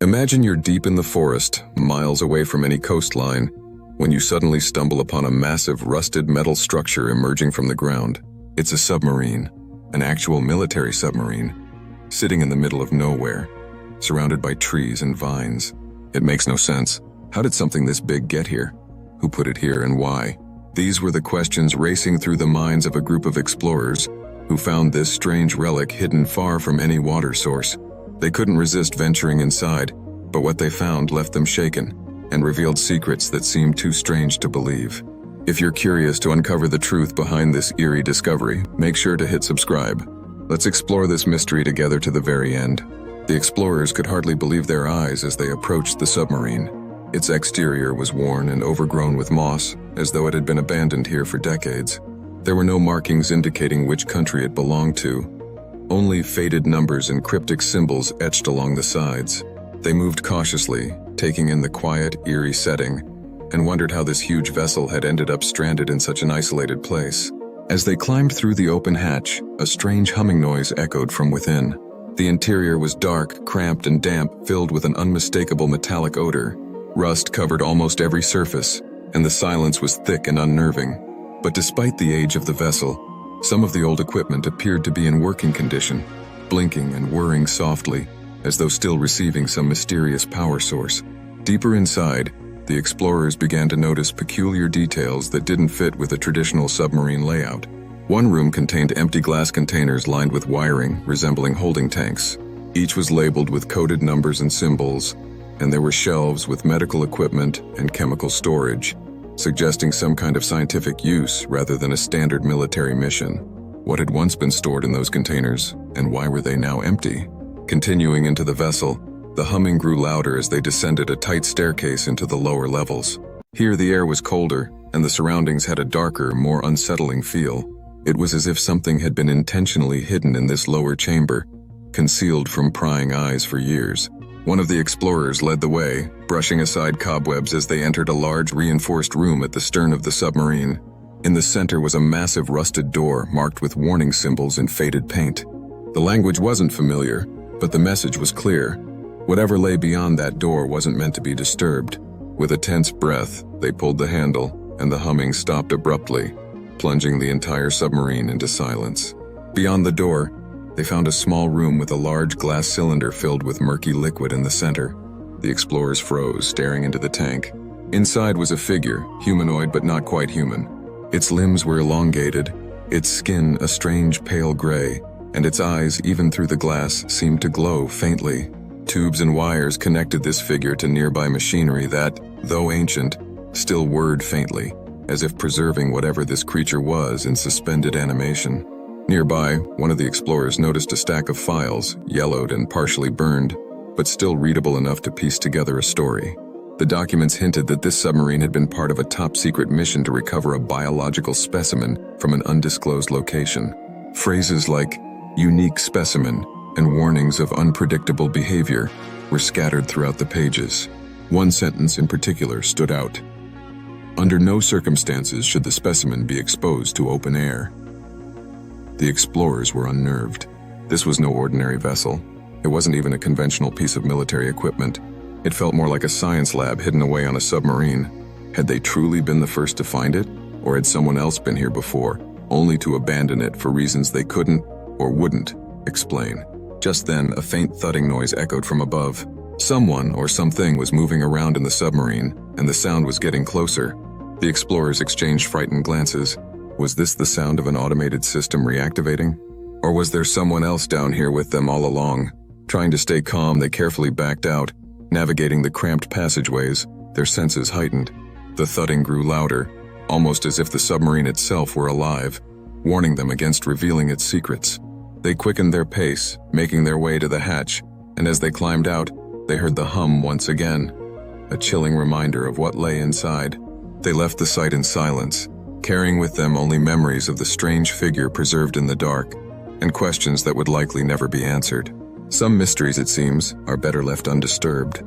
Imagine you're deep in the forest, miles away from any coastline, when you suddenly stumble upon a massive rusted metal structure emerging from the ground. It's a submarine, an actual military submarine, sitting in the middle of nowhere, surrounded by trees and vines. It makes no sense. How did something this big get here? Who put it here and why? These were the questions racing through the minds of a group of explorers who found this strange relic hidden far from any water source. They couldn't resist venturing inside, but what they found left them shaken and revealed secrets that seemed too strange to believe. If you're curious to uncover the truth behind this eerie discovery, make sure to hit subscribe. Let's explore this mystery together to the very end. The explorers could hardly believe their eyes as they approached the submarine. Its exterior was worn and overgrown with moss, as though it had been abandoned here for decades. There were no markings indicating which country it belonged to, only faded numbers and cryptic symbols etched along the sides. They moved cautiously, taking in the quiet, eerie setting, and wondered how this huge vessel had ended up stranded in such an isolated place. As they climbed through the open hatch, a strange humming noise echoed from within. The interior was dark, cramped, and damp, filled with an unmistakable metallic odor. Rust covered almost every surface, and the silence was thick and unnerving. But despite the age of the vessel, some of the old equipment appeared to be in working condition, blinking and whirring softly, as though still receiving some mysterious power source. Deeper inside, the explorers began to notice peculiar details that didn't fit with a traditional submarine layout. One room contained empty glass containers lined with wiring resembling holding tanks. Each was labeled with coded numbers and symbols, and there were shelves with medical equipment and chemical storage, suggesting some kind of scientific use rather than a standard military mission. What had once been stored in those containers, and why were they now empty? Continuing into the vessel, the humming grew louder as they descended a tight staircase into the lower levels. Here the air was colder, and the surroundings had a darker, more unsettling feel. It was as if something had been intentionally hidden in this lower chamber, concealed from prying eyes for years. One of the explorers led the way, brushing aside cobwebs as they entered a large reinforced room at the stern of the submarine. In the center was a massive rusted door marked with warning symbols in faded paint. The language wasn't familiar, but the message was clear. Whatever lay beyond that door wasn't meant to be disturbed. With a tense breath, they pulled the handle, and the humming stopped abruptly, plunging the entire submarine into silence. Beyond the door, they found a small room with a large glass cylinder filled with murky liquid in the center. The explorers froze, staring into the tank. Inside was a figure, humanoid but not quite human. Its limbs were elongated, its skin a strange pale gray, and its eyes, even through the glass, seemed to glow faintly. Tubes and wires connected this figure to nearby machinery that, though ancient, still whirred faintly, as if preserving whatever this creature was in suspended animation. Nearby, one of the explorers noticed a stack of files, yellowed and partially burned, but still readable enough to piece together a story. The documents hinted that this submarine had been part of a top-secret mission to recover a biological specimen from an undisclosed location. Phrases like "unique specimen" and warnings of unpredictable behavior were scattered throughout the pages. One sentence in particular stood out. "Under no circumstances should the specimen be exposed to open air." The explorers were unnerved. This was no ordinary vessel. It wasn't even a conventional piece of military equipment. It felt more like a science lab hidden away on a submarine. Had they truly been the first to find it, or had someone else been here before, only to abandon it for reasons they couldn't or wouldn't explain? Just then, a faint thudding noise echoed from above. Someone or something was moving around in the submarine, and the sound was getting closer. The explorers exchanged frightened glances. Was this the sound of an automated system reactivating? Or was there someone else down here with them all along? Trying to stay calm, they carefully backed out, navigating the cramped passageways, their senses heightened. The thudding grew louder, almost as if the submarine itself were alive, warning them against revealing its secrets. They quickened their pace, making their way to the hatch, and as they climbed out, they heard the hum once again, a chilling reminder of what lay inside. They left the site in silence, carrying with them only memories of the strange figure preserved in the dark, and questions that would likely never be answered. Some mysteries, it seems, are better left undisturbed.